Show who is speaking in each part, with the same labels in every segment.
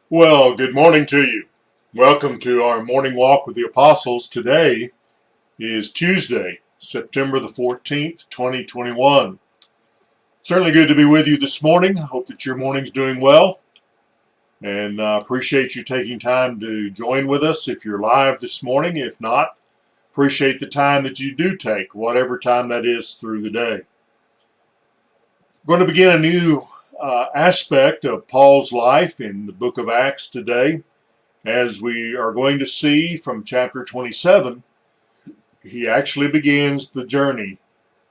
Speaker 1: Well, good morning to you. Welcome to our morning walk with the apostles. Today is Tuesday, September the 14th, 2021. Certainly good to be with you this morning. I hope that your morning's doing well, and appreciate you taking time to join with us if you're live this morning. If not, appreciate the time that you do take, whatever time that is through the day. We're going to begin a new aspect of Paul's life in the book of Acts today. As we are going to see from chapter 27, he actually begins the journey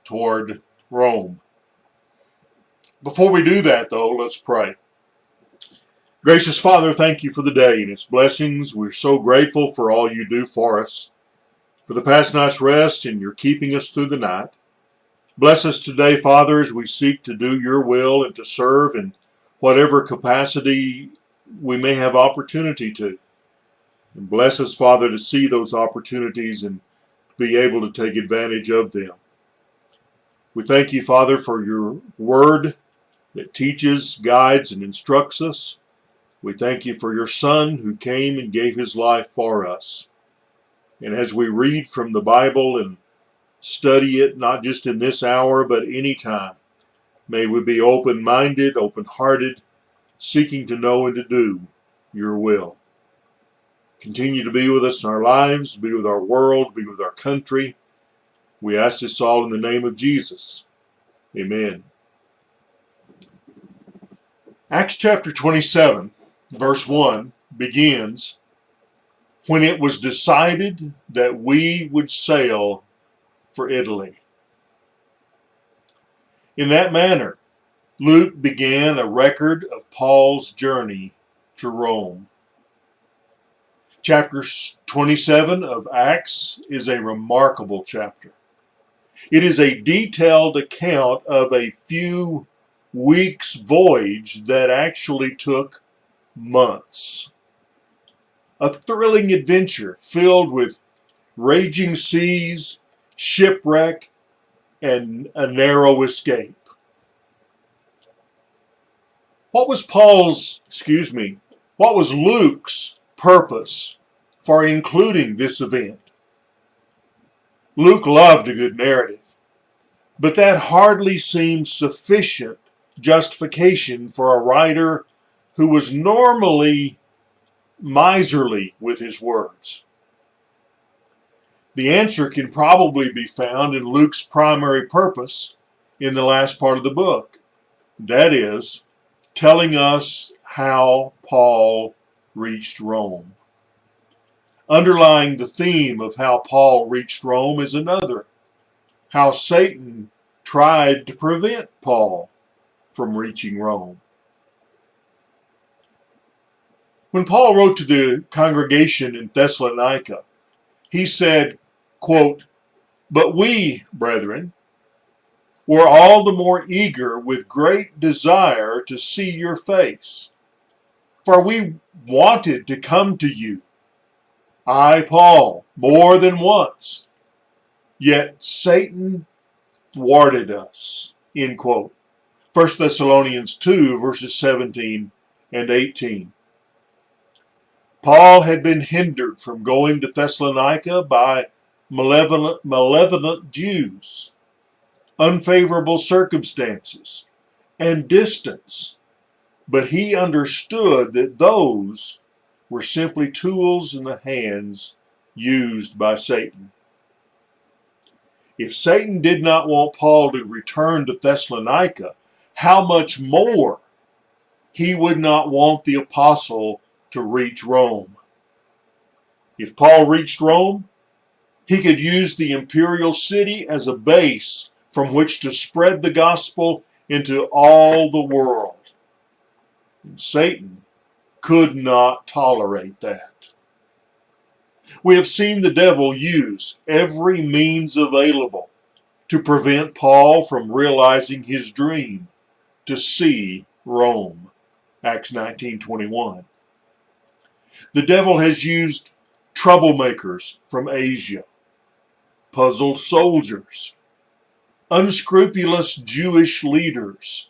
Speaker 1: toward Rome. Before we do that, though, let's pray. Gracious Father, thank you for the day and its blessings. We're so grateful for all you do for us, for the past night's rest, and you're keeping us through the night. Bless us today, Father, as we seek to do your will and to serve in whatever capacity we may have opportunity to. And bless us, Father, to see those opportunities and be able to take advantage of them. We thank you, Father, for your word that teaches, guides, and instructs us. We thank you for your Son who came and gave his life for us. And as we read from the Bible and study it, not just in this hour, but any time, may we be open-minded, open-hearted, seeking to know and to do your will. Continue to be with us in our lives, be with our world, be with our country. We ask this all in the name of Jesus. Amen. Acts chapter 27, verse 1 begins, "When it was decided that we would sail for Italy." In that manner, Luke began a record of Paul's journey to Rome. Chapter 27 of Acts is a remarkable chapter. It is a detailed account of a few weeks' voyage that actually took months. A thrilling adventure filled with raging seas, shipwreck, and a narrow escape. What was Luke's purpose for including this event? Luke loved a good narrative, but that hardly seems sufficient justification for a writer who was normally miserly with his words. The answer can probably be found in Luke's primary purpose in the last part of the book. That is, telling us how Paul reached Rome. Underlying the theme of how Paul reached Rome is another, how Satan tried to prevent Paul from reaching Rome. When Paul wrote to the congregation in Thessalonica, he said, quote, "But we, brethren, were all the more eager with great desire to see your face. For we wanted to come to you, I, Paul, more than once, yet Satan thwarted us." End quote. 1 Thessalonians 2, verses 17 and 18. Paul had been hindered from going to Thessalonica by malevolent Jews, unfavorable circumstances, and distance, but he understood that those were simply tools in the hands used by Satan. If Satan did not want Paul to return to Thessalonica, how much more he would not want the apostle to reach Rome. If Paul reached Rome, he could use the imperial city as a base from which to spread the gospel into all the world. And Satan could not tolerate that. We have seen the devil use every means available to prevent Paul from realizing his dream to see Rome. Acts 19:21. The devil has used troublemakers from Asia, puzzled soldiers, unscrupulous Jewish leaders,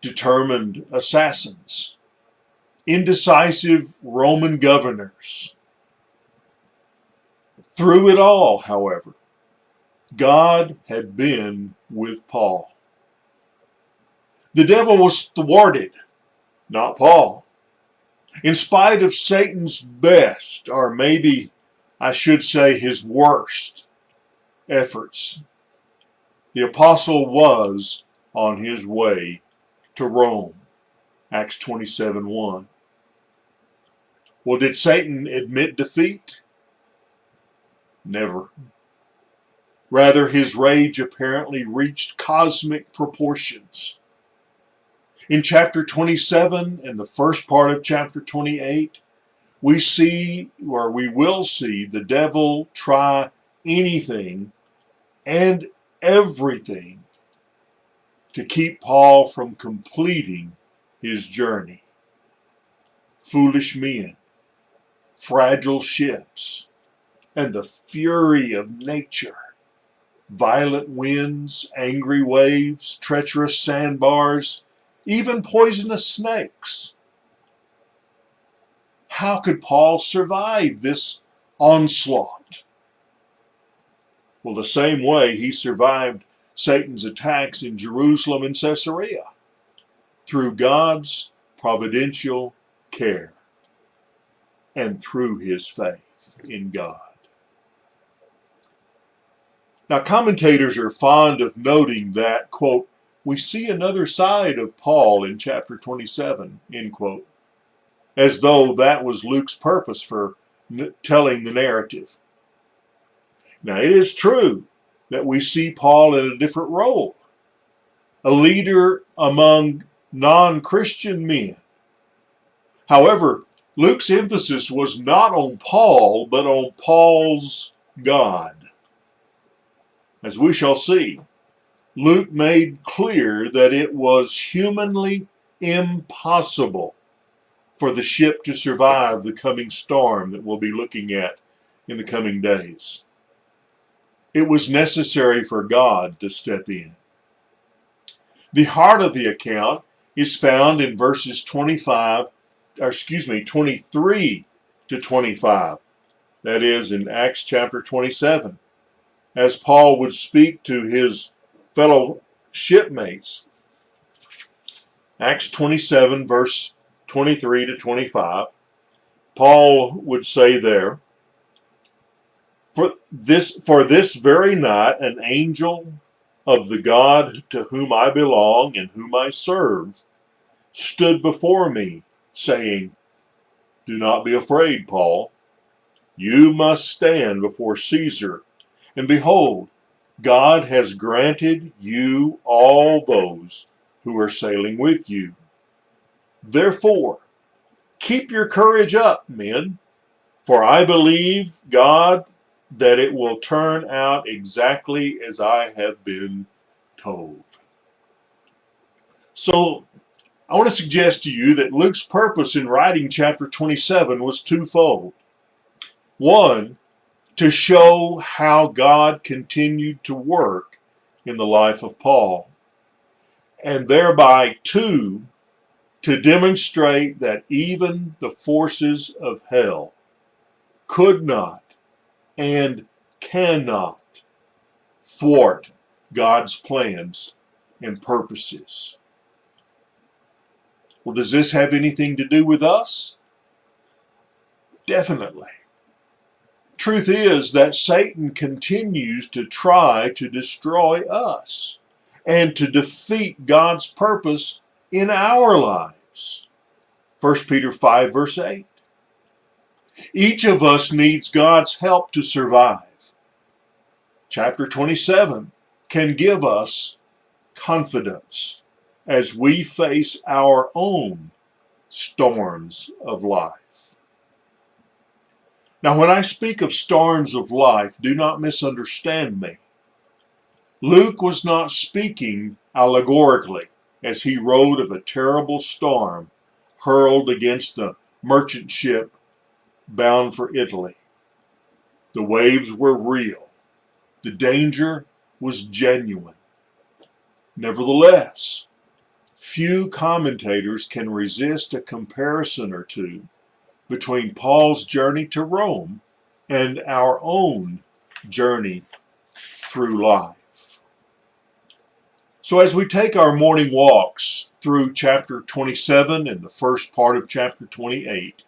Speaker 1: determined assassins, indecisive Roman governors. Through it all, however, God had been with Paul. The devil was thwarted, not Paul. In spite of Satan's best, or maybe I should say his worst, efforts, the apostle was on his way to Rome. Acts 27:1. Well, did Satan admit defeat? Never. Rather, his rage apparently reached cosmic proportions. In chapter 27 and the first part of chapter 28, we will see the devil try anything and everything to keep Paul from completing his journey. Foolish men, fragile ships, and the fury of nature. Violent winds, angry waves, treacherous sandbars, even poisonous snakes. How could Paul survive this onslaught? Well, the same way he survived Satan's attacks in Jerusalem and Caesarea, through God's providential care and through his faith in God. Now, commentators are fond of noting that, quote, we see another side of Paul in chapter 27, end quote, as though that was Luke's purpose for telling the narrative. Now, it is true that we see Paul in a different role, a leader among non-Christian men. However, Luke's emphasis was not on Paul, but on Paul's God. As we shall see, Luke made clear that it was humanly impossible for the ship to survive the coming storm that we'll be looking at in the coming days. It was necessary for God to step in. The heart of the account is found in verses 23 to 25. That is in Acts chapter 27. As Paul would speak to his fellow shipmates. Acts 27, verse 23 to 25. Paul would say there, For this very night an angel of the God to whom I belong and whom I serve stood before me, saying, Do not be afraid, Paul. You must stand before Caesar, and behold, God has granted you all those who are sailing with you. Therefore, keep your courage up, men, for I believe God that it will turn out exactly as I have been told. So, I want to suggest to you that Luke's purpose in writing chapter 27 was twofold. One, to show how God continued to work in the life of Paul, and thereby, two, to demonstrate that even the forces of hell could not and cannot thwart God's plans and purposes. Well, does this have anything to do with us? Definitely. Truth is that Satan continues to try to destroy us and to defeat God's purpose in our lives. 1 Peter 5, verse 8. Each of us needs God's help to survive. Chapter 27 can give us confidence as we face our own storms of life. Now, when I speak of storms of life, do not misunderstand me. Luke was not speaking allegorically as he wrote of a terrible storm hurled against the merchant ship bound for Italy. The waves were real. The danger was genuine. Nevertheless, few commentators can resist a comparison or two between Paul's journey to Rome and our own journey through life. So as we take our morning walks through chapter 27 and the first part of chapter 28,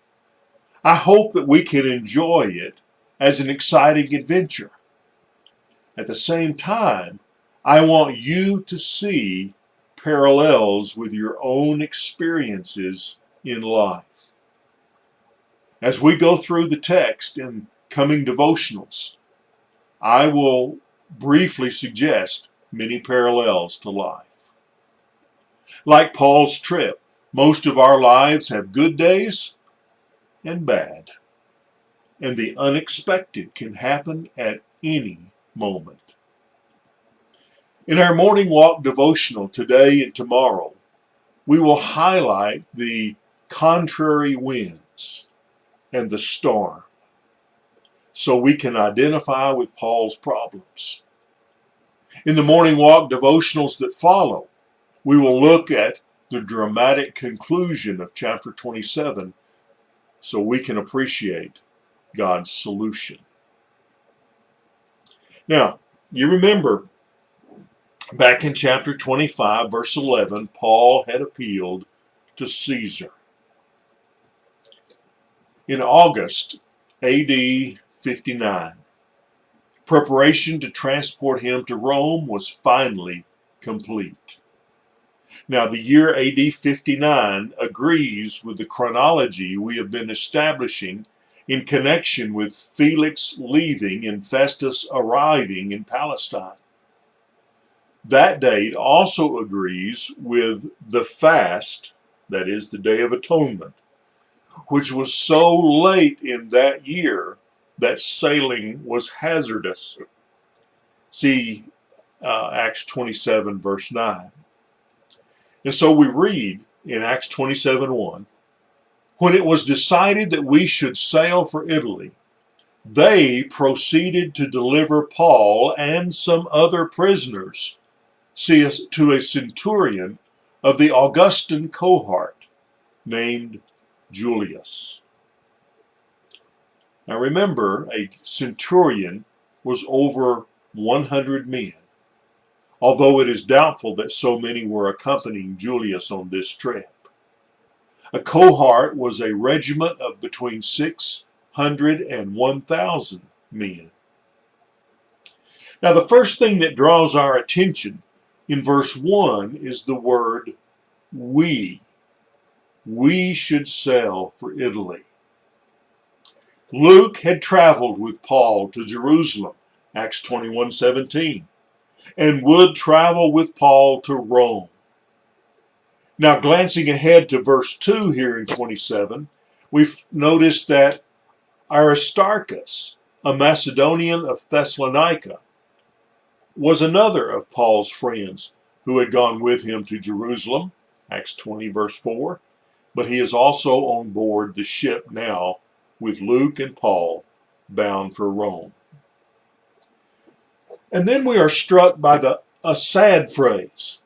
Speaker 1: I hope that we can enjoy it as an exciting adventure. At the same time, I want you to see parallels with your own experiences in life. As we go through the text in coming devotionals, I will briefly suggest many parallels to life. Like Paul's trip, most of our lives have good days and bad, and the unexpected can happen at any moment. In our morning walk devotional today and tomorrow, we will highlight the contrary winds and the storm so we can identify with Paul's problems. In the morning walk devotionals that follow, we will look at the dramatic conclusion of chapter 27 so we can appreciate God's solution. Now, you remember back in chapter 25, verse 11, Paul had appealed to Caesar. In August AD 59, preparation to transport him to Rome was finally complete. Now, the year AD 59 agrees with the chronology we have been establishing in connection with Felix leaving and Festus arriving in Palestine. That date also agrees with the fast, that is, the Day of Atonement, which was so late in that year that sailing was hazardous. See Acts 27, verse 9. And so we read in Acts 27:1, when it was decided that we should sail for Italy, they proceeded to deliver Paul and some other prisoners to a centurion of the Augustan cohort named Julius. Now remember, a centurion was over 100 men, although it is doubtful that so many were accompanying Julius on this trip. A cohort was a regiment of between 600 and 1,000 men. Now the first thing that draws our attention in verse 1 is the word we. We should sail for Italy. Luke had traveled with Paul to Jerusalem, Acts 21:17, and would travel with Paul to Rome. Now, glancing ahead to verse 2 here in 27, we've noticed that Aristarchus, a Macedonian of Thessalonica, was another of Paul's friends who had gone with him to Jerusalem, Acts 20, verse 4, but he is also on board the ship now with Luke and Paul bound for Rome. And then we are struck by a sad phrase,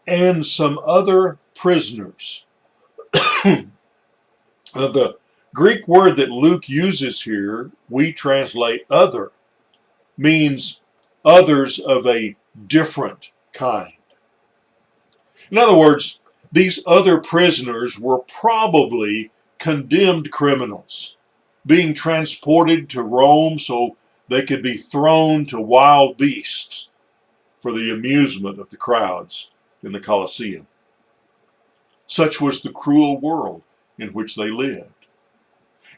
Speaker 1: and some other prisoners. The Greek word that Luke uses here, we translate other, means others of a different kind. In other words, these other prisoners were probably condemned criminals, being transported to Rome so they could be thrown to wild beasts for the amusement of the crowds in the Colosseum. Such was the cruel world in which they lived.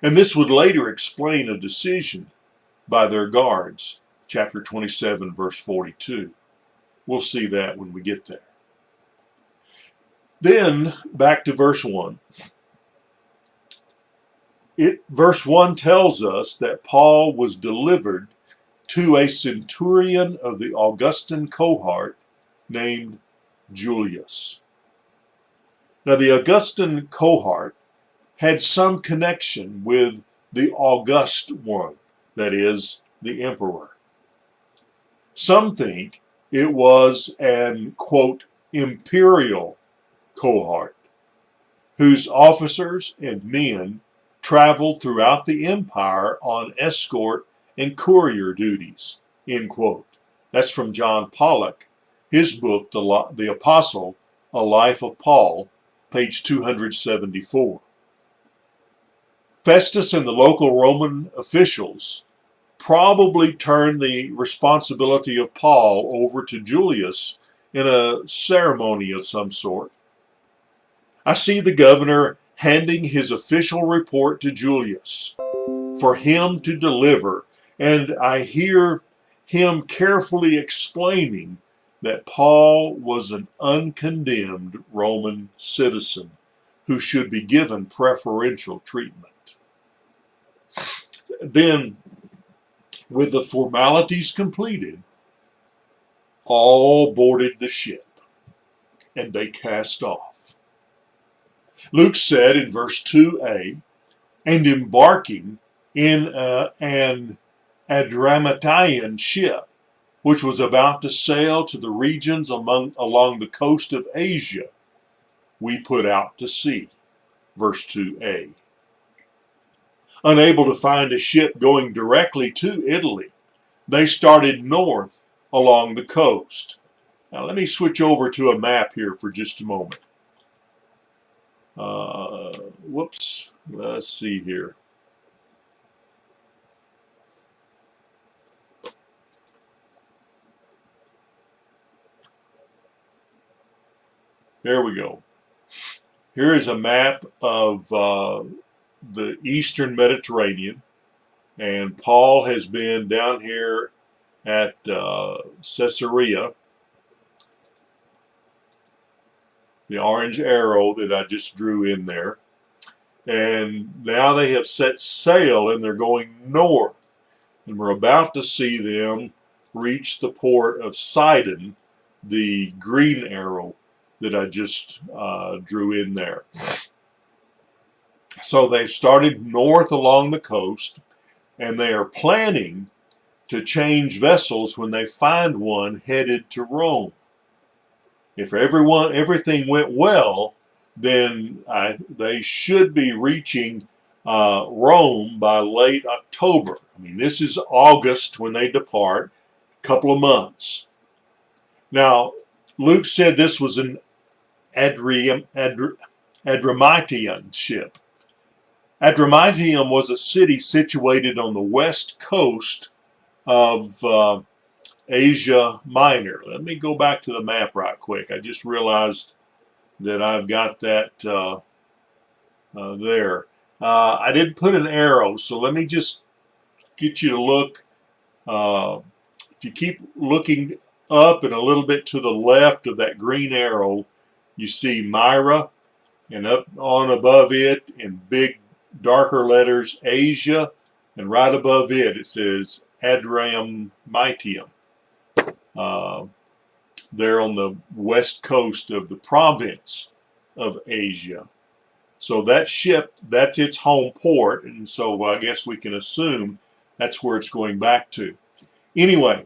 Speaker 1: And this would later explain a decision by their guards, chapter 27, verse 42. We'll see that when we get there. Then, back to verse 1. Verse 1 tells us that Paul was delivered to a centurion of the Augustan cohort named Julius. Now, the Augustan cohort had some connection with the August one, that is, the emperor. Some think it was an, quote, imperial cohort, whose officers and men traveled throughout the empire on escort and courier duties, end quote. That's from John Pollock, his book, The Apostle, A Life of Paul, page 274. Festus and the local Roman officials probably turned the responsibility of Paul over to Julius in a ceremony of some sort. I see the governor handing his official report to Julius for him to deliver, and I hear him carefully explaining that Paul was an uncondemned Roman citizen who should be given preferential treatment. Then, with the formalities completed, all boarded the ship, and they cast off. Luke said in verse 2a, and embarking in an Adramyttian ship, which was about to sail to the regions along the coast of Asia, we put out to sea. Verse 2a. Unable to find a ship going directly to Italy, they started north along the coast. Now let me switch over to a map here for just a moment. Whoops, let's see here. There we go. Here is a map of the Eastern Mediterranean, and Paul has been down here at Caesarea, the orange arrow that I just drew in there, and now they have set sail and they're going north, and we're about to see them reach the port of Sidon, the green arrow that I just drew in there. So they've started north along the coast, and they are planning to change vessels when they find one headed to Rome. If everything went well, then they should be reaching Rome by late October. I mean, this is August when they depart, a couple of months. Now, Luke said this was an Adramyttian ship. Adramyttium was a city situated on the west coast of Asia Minor. Let me go back to the map right quick. I just realized that I've got that there. I didn't put an arrow, so let me just get you to look. If you keep looking up and a little bit to the left of that green arrow, you see Myra, and up on above it in big darker letters Asia, and right above it it says Adramyttium. They're on the west coast of the province of Asia. So that ship, that's its home port, and so I guess we can assume that's where it's going back to. Anyway,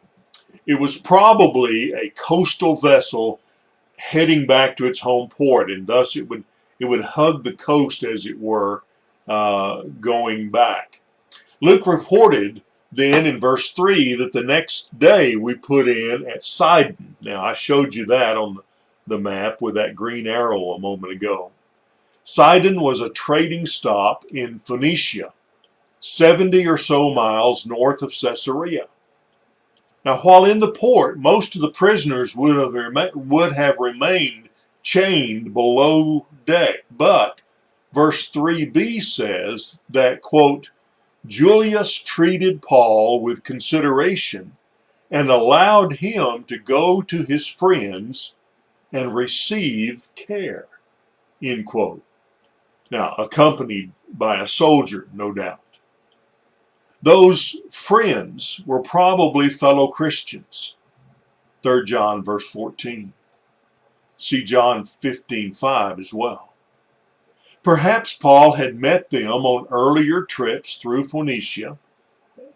Speaker 1: it was probably a coastal vessel heading back to its home port, and thus it would hug the coast, as it were, going back. Luke reported then in verse 3 that the next day we put in at Sidon. Now, I showed you that on the map with that green arrow a moment ago. Sidon was a trading stop in Phoenicia, 70 or so miles north of Caesarea. Now, while in the port, most of the prisoners would have remained chained below deck, but verse 3b says that, quote, Julius treated Paul with consideration and allowed him to go to his friends and receive care, end quote. Now, accompanied by a soldier, no doubt. Those friends were probably fellow Christians. 3 John verse 14. See John 15:5 as well. Perhaps Paul had met them on earlier trips through Phoenicia,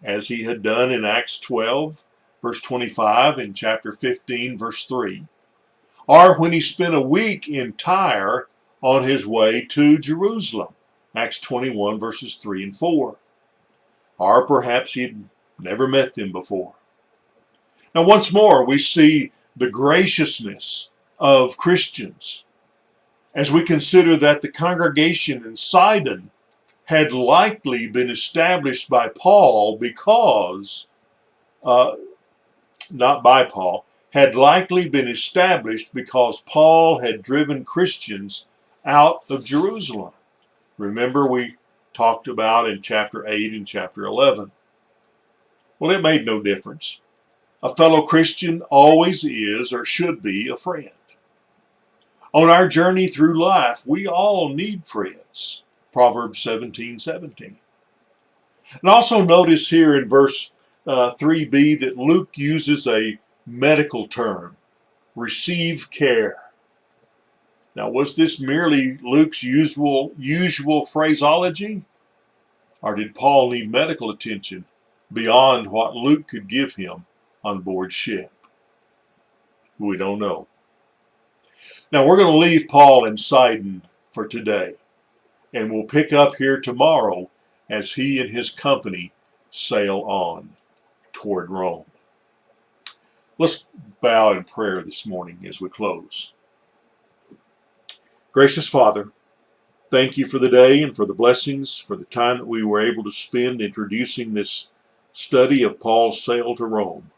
Speaker 1: as he had done in Acts 12 verse 25, in chapter 15, verse 3, or when he spent a week in Tyre on his way to Jerusalem, Acts 21, verses 3 and 4. Or perhaps he'd never met them before. Now, once more, we see the graciousness of Christians as we consider that the congregation in Sidon had likely been established by Paul because, not by Paul, had likely been established because Paul had driven Christians out of Jerusalem. Remember, we talked about in chapter 8 and chapter 11. Well, it made no difference. A fellow Christian always is or should be a friend. On our journey through life, we all need friends. Proverbs 17:17. And also notice here in verse 3b that Luke uses a medical term, receive care. Now, was this merely Luke's usual phraseology? Or did Paul need medical attention beyond what Luke could give him on board ship? We don't know. Now, we're going to leave Paul in Sidon for today, and we'll pick up here tomorrow as he and his company sail on toward Rome. Let's bow in prayer this morning as we close. Gracious Father, thank you for the day and for the blessings, for the time that we were able to spend introducing this study of Paul's sail to Rome.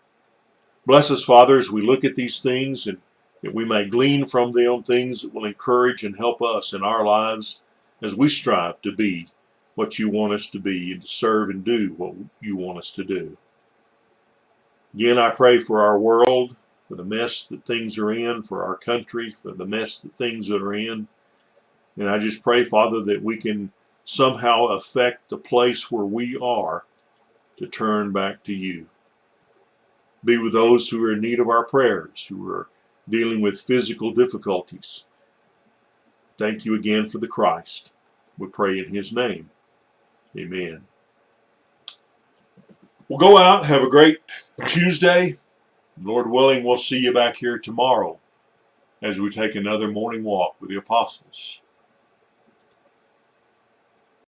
Speaker 1: Bless us, Father, as we look at these things, and that we may glean from them things that will encourage and help us in our lives as we strive to be what you want us to be and to serve and do what you want us to do. Again, I pray for our world, for the mess that things are in, for our country, for the mess that things are in. And I just pray, Father, that we can somehow affect the place where we are to turn back to you. Be with those who are in need of our prayers, who are dealing with physical difficulties. Thank you again for the Christ. We pray in his name. Amen. We'll go out, have a great Tuesday. Lord willing, we'll see you back here tomorrow as we take another morning walk with the apostles.